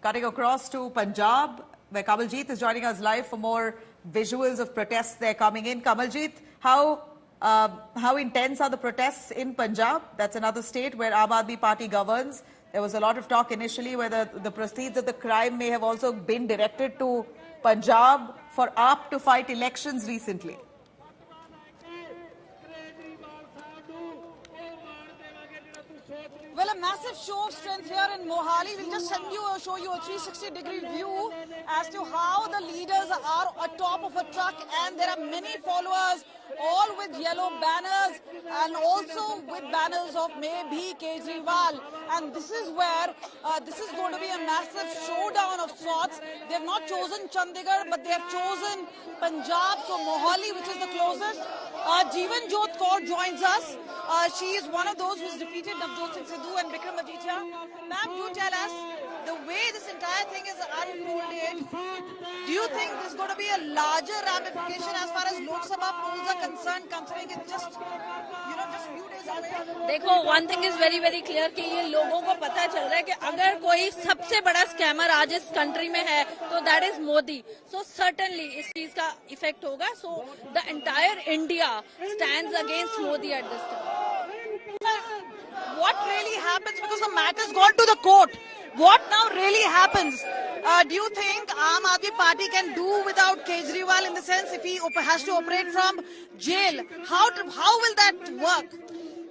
Cutting across to Punjab, where Kamaljeet is joining us live for more visuals of protests there coming in. Kamaljeet, how intense are the protests in Punjab? That's another state where Aam Aadmi Party governs. There was a lot of talk initially whether the proceeds of the crime may have also been directed to Punjab for AAP to fight elections recently. Well, a massive show of strength here in Mohali. We'll just show you a 360-degree view as to how the leaders are atop of a truck, and there are many followers, all with yellow banners and also with banners of May Bhi Kejriwal. And this is where this is going to be a massive showdown of sorts. They have not chosen Chandigarh, but they have chosen Punjab, so Mohali, which is the closest. Jeevan Jyot Kaur joins us. She is one of those who's defeated Navjot Singh Sidhu and Bikram Majithia. Ma'am, do tell us the way this entire thing is unfolded. Do you think there's going to be a larger ramification as far as Lok Sabha polls are concerned, considering it's just few days away? देखो, one thing is very very clear कि ये लोगों को पता चल रहा है कि अगर कोई सबसे बड़ा स्कैमर आज इस कंट्री में है तो that is Modi. So certainly इस चीज का इफेक्ट होगा. So the entire India stands against Modi at this time. What really happens, because the matter's gone to the court? What now really happens? Do you think Aam Aadmi Party can do without Kejriwal, in the sense if he has to operate from jail? How will that work?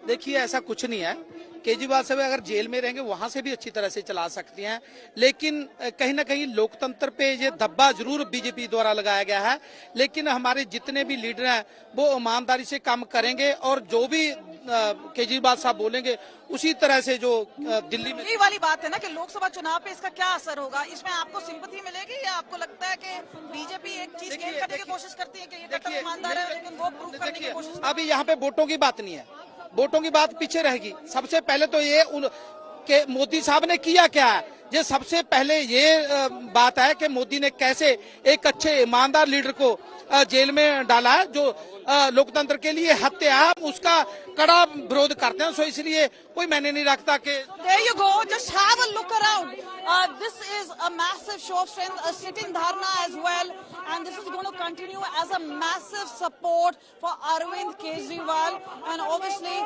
देखिए, ऐसा कुछ नहीं है. केजरीवाल साहब अगर jail में रहेंगे वहां से भी अच्छी तरह से चला सकती हैं, लेकिन कहीं ना कहीं लोकतंत्र पे ये धब्बा जरूर बीजेपी द्वारा लगाया गया है. लेकिन हमारे जितने भी लीडर हैं वो ईमानदारी से काम करेंगे और जो भी केजरीवाल साहब बोलेंगे उसी तरह से जो दिल्ली में. यही वाली बात है ना कि लोकसभा चुनाव पे इसका क्या असर होगा? इसमें आपको सिंपैथी मिलेगी या आपको लगता है कि बीजेपी एक चीज गेन करने की कोशिश करती है कि ये कट्टर ईमानदार है, लेकिन वो प्रूव करने की कोशिश? अभी यहाँ पे वोटों की बात नहीं है, वोटों की बात पीछे रहेगी. सबसे पहले तो ये के मोदी साहब ने किया क्या है, ये सबसे पहले ये बात है कि मोदी ने कैसे एक अच्छे ईमानदार लीडर को जेल में डाला है जो लोकतंत्र के लिए हत्या है. उसका कड़ा विरोध करते हैं. सो इसलिए कोई मैंने नहीं रखता कि There you go. Just have a look around. This is a massive show of strength, a sitting dharna as well, and this is going to continue as a massive support for Arvind Kejriwal, and obviously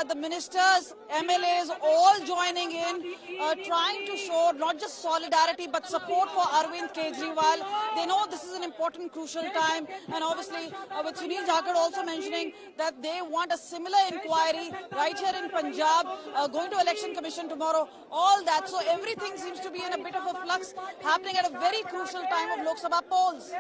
the ministers, MLAs, all joining in, trying to show not just solidarity but support for Arvind Kejriwal. They know this is an important, crucial time, and obviously with Sunil Jakhar also mentioning that they want a similar inquiry right here in Punjab, going to Election Commission tomorrow, all that. So everything seems to be in a bit of a flux, happening at a very crucial time of Lok Sabha polls.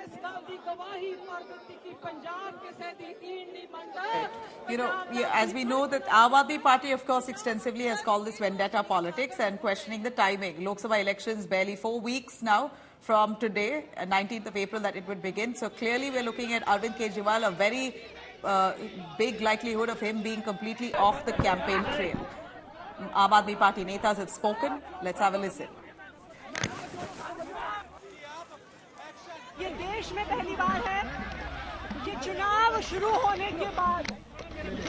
You know, as we know that Aam Aadmi Party, of course, extensively has called this vendetta politics and questioning the timing. Lok Sabha elections barely 4 weeks now from today, 19th of April, that it would begin. So clearly we're looking at Arvind Kejriwal, a very big likelihood of him being completely off the campaign trail. Aam Aadmi Party netas have spoken. Let's have a listen. ये देश में पहली बार है कि चुनाव शुरू होने के बाद,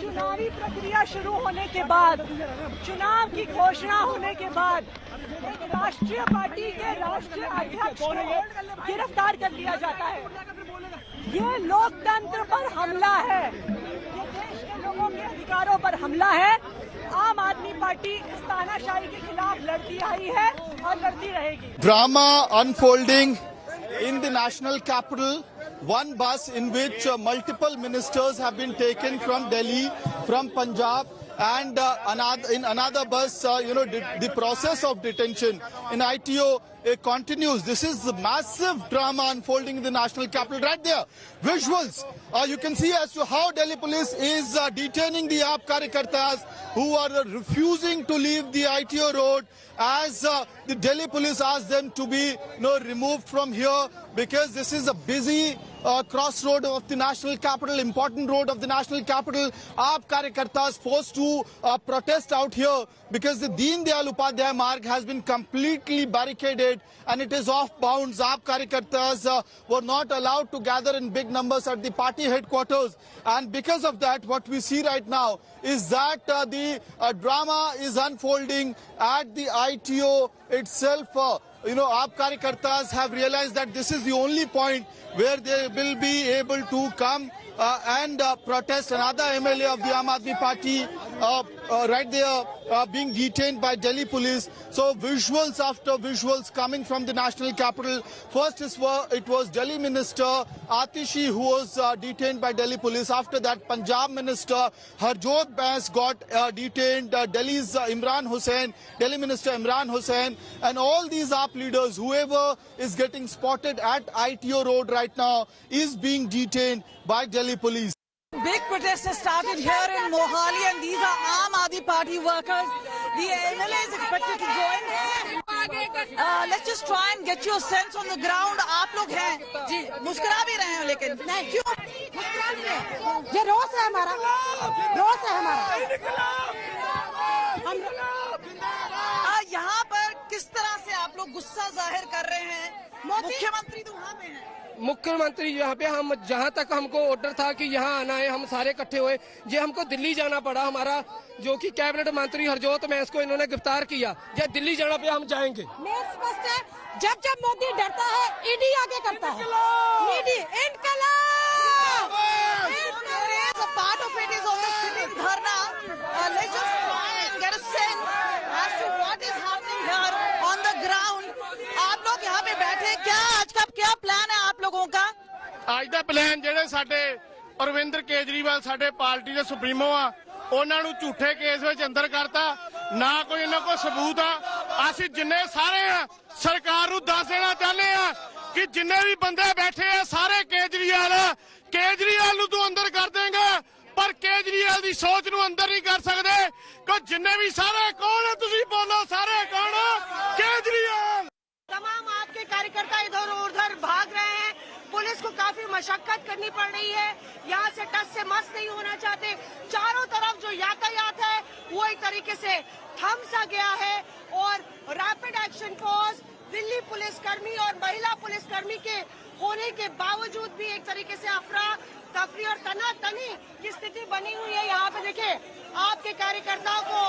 चुनावी प्रक्रिया शुरू होने के बाद, चुनाव की घोषणा होने के बाद एक राष्ट्रीय पार्टी के राष्ट्रीय अध्यक्ष को गिरफ्तार कर लिया जाता है. ये लोकतंत्र पर हमला है, ये देश के लोगों के अधिकारों पर हमला है. आम आदमी पार्टी इस तानाशाही के खिलाफ लड़ती आई है और लड़ती रहेगी. Drama unfolding in the national capital. One bus in which multiple ministers have been taken from Delhi, from Punjab, and in another bus, the process of detention in ITO continues. This is the massive drama unfolding in the national capital right there. Visuals, you can see as to how Delhi police is detaining the AAP Karyakartas who are refusing to leave the ITO road, as the Delhi police asked them to be removed from here because this is a busy crossroad of the national capital, important road of the national capital. AAP Karyakartas forced to protest out here because the Deen Dayal Upadhyay Marg has been completely barricaded parade and it is off bounds. AAP Karyakartas were not allowed to gather in big numbers at the party headquarters, and because of that what we see right now is that the drama is unfolding at the ITO itself. AAP Karyakartas have realized that this is the only point where they will be able to come and protest. Another MLA of the Aam Aadmi Party right there being detained by Delhi police. So visuals after visuals coming from the national capital. First it was Delhi Minister Atishi who was detained by Delhi police. After that, Punjab Minister Harjot Bais got detained. Delhi's Imran Hussain, Delhi Minister Imran Hussain, and all these AAP leaders, whoever is getting spotted at ITO Road right now is being detained by Delhi police. Big protest has started here in Mohali, and these are Aam Aadmi Party workers. The MLA is expected to join. Let's just try and get your sense on the ground. आप लोग हैं जी, मुस्कुरा भी रहे हैं, लेकिन नहीं क्यों मुस्कुरा भी रहे हैं? ये रोज है हमारा, रोज है हमारा। यहाँ पर किस तरह से आप लोग गुस्सा जाहिर कर रहे हैं? मुख्यमंत्री तो वहाँ पे हैं। मुख्यमंत्री यहाँ पे, हम जहाँ तक हमको ऑर्डर था कि यहाँ आना है, हम सारे इकट्ठे हुए। ये हमको दिल्ली जाना पड़ा, हमारा जो कि कैबिनेट मंत्री हरजोत बैंस को इन्होंने गिरफ्तार किया। ये दिल्ली जाना पे हम जाएंगे। स्पष्ट है, जब जब मोदी डरता है ईडी आगे करता है। ईडी इनकलाब। Part of it is on the sitting dharna. Let's just try and get a sense as to what is happening here on the ground. आप लोग यहाँ पे बैठे, क्या आज का क्या प्लान है आप लोगों का? आज ਦਾ ਪਲਾਨ ਜਿਹੜੇ ਸਾਡੇ ਅਰਵਿੰਦਰ ਕੇਜਰੀਵਾਲ ਸਾਡੇ ਪਾਰਟੀ ਦੇ ਸੁਪਰੀਮੋ ਆ, ਉਹਨਾਂ ਨੂੰ ਝੂਠੇ ਕੇਸ ਵਿੱਚ ਅੰਦਰ ਕਰਤਾ। ਨਾ ਕੋਈ ਇਹਨਾਂ ਕੋਲ ਸਬੂਤ ਆ। ਅਸੀਂ ਜਿੰਨੇ ਸਾਰੇ ਆ ਸਰਕਾਰ ਨੂੰ ਦੱਸ ਦੇਣਾ ਚਾਹੁੰਦੇ ਆ ਕਿ ਜਿੰਨੇ ਵੀ ਬੰਦੇ ਬੈਠੇ ਆ ਸਾਰੇ ਕੇਜਰੀਵਾਲ ਨੂੰ ਤੂੰ ਅੰਦਰ ਕਰ ਦੇਂਗਾ, ਪਰ ਕੇਜਰੀਵਾਲ ਦੀ ਸੋਚ ਨੂੰ ਅੰਦਰ ਨਹੀਂ ਕਰ ਸਕਦੇ। ਕਿ ਜਿੰਨੇ ਵੀ ਸਾਰੇ ਕੌਣ ਹੈ, ਤੁਸੀਂ ਬੋਲੋ ਸਾਰੇ ਕੌਣ? केजरीवाल। तमाम आपके कार्यकर्ता इधर उधर भाग रहे हैं। पुलिस को काफी मशक्कत करनी पड़ रही है। यहाँ से टस से मस नहीं होना चाहते। चारों तरफ जो यातायात है वो एक तरीके से थम सा गया है, और रैपिड एक्शन फोर्स, दिल्ली पुलिसकर्मी और महिला पुलिसकर्मी के होने के बावजूद भी एक तरीके से अफरा तफरी और तनातनी की स्थिति बनी हुई है। यहाँ पे देखिए, आपके कार्यकर्ताओं को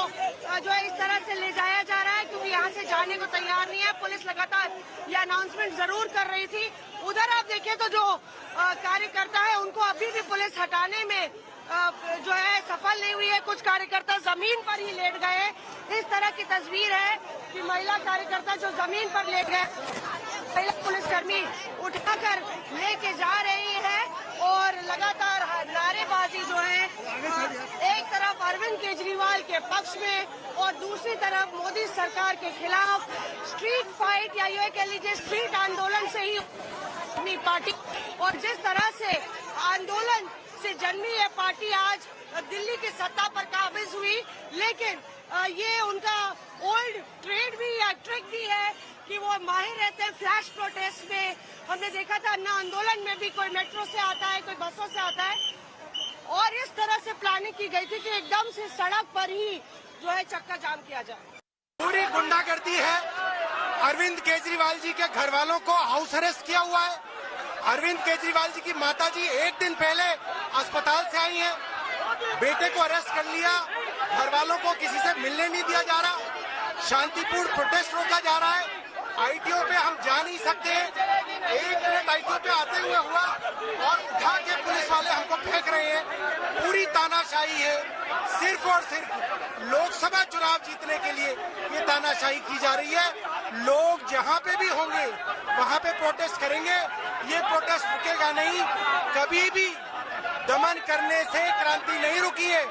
जो है इस तरह से ले जाया जा रहा है, क्योंकि यहाँ से जाने को तैयार नहीं है। पुलिस लगातार ये अनाउंसमेंट जरूर कर रही थी। उधर आप देखिए तो जो कार्यकर्ता है उनको अभी भी पुलिस हटाने में जो है सफल नहीं हुई है। कुछ कार्यकर्ता जमीन पर ही लेट गए। इस तरह की तस्वीर है कि महिला कार्यकर्ता जो जमीन पर लेट गए, महिला पुलिसकर्मी उठाकर लेके जा रही है, और लगातार नारेबाजी जो है एक तरफ अरविंद केजरीवाल के पक्ष में और दूसरी तरफ मोदी सरकार के खिलाफ स्ट्रीट फाइट, या ये कह लीजिए स्ट्रीट आंदोलन से ही अपनी पार्टी, और जिस तरह से आंदोलन से जन्मी ये पार्टी आज दिल्ली की सत्ता पर काबिज हुई। लेकिन ये उनका ओल्ड ट्रेड भी या ट्रिक भी है कि वो माहिर रहते हैं फ्लैश प्रोटेस्ट में। हमने देखा था अन्ना आंदोलन में भी कोई मेट्रो से आता है, कोई बसों से आता है, और इस तरह से प्लानिंग की गई थी कि एकदम से सड़क पर ही जो है चक्का जाम किया जाए। पूरी गुंडागर्दी है। अरविंद केजरीवाल जी के घर वालों को हाउस अरेस्ट किया हुआ है। अरविंद केजरीवाल जी की माताजी एक दिन पहले अस्पताल से आई हैं, बेटे को अरेस्ट कर लिया। घर वालों को किसी से मिलने नहीं दिया जा रहा। शांतिपूर्ण प्रोटेस्ट रोका जा रहा है। आईटीओ पे हम जा नहीं सकते। एक मिनट आईटीओ पे आते हुए हुआ और उठा के पुलिस वाले हमको फेंक रहे हैं। पूरी तानाशाही है। सिर्फ और सिर्फ लोकसभा चुनाव जीतने के लिए ये तानाशाही की जा रही है। लोग जहाँ पे भी होंगे वहाँ पे प्रोटेस्ट करेंगे। ये प्रोटेस्ट रुकेगा नहीं। कभी भी दमन करने से क्रांति नहीं रुकी है।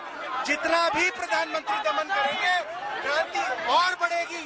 जितना भी प्रधानमंत्री दमन करेंगे, क्रांति और बढ़ेगी।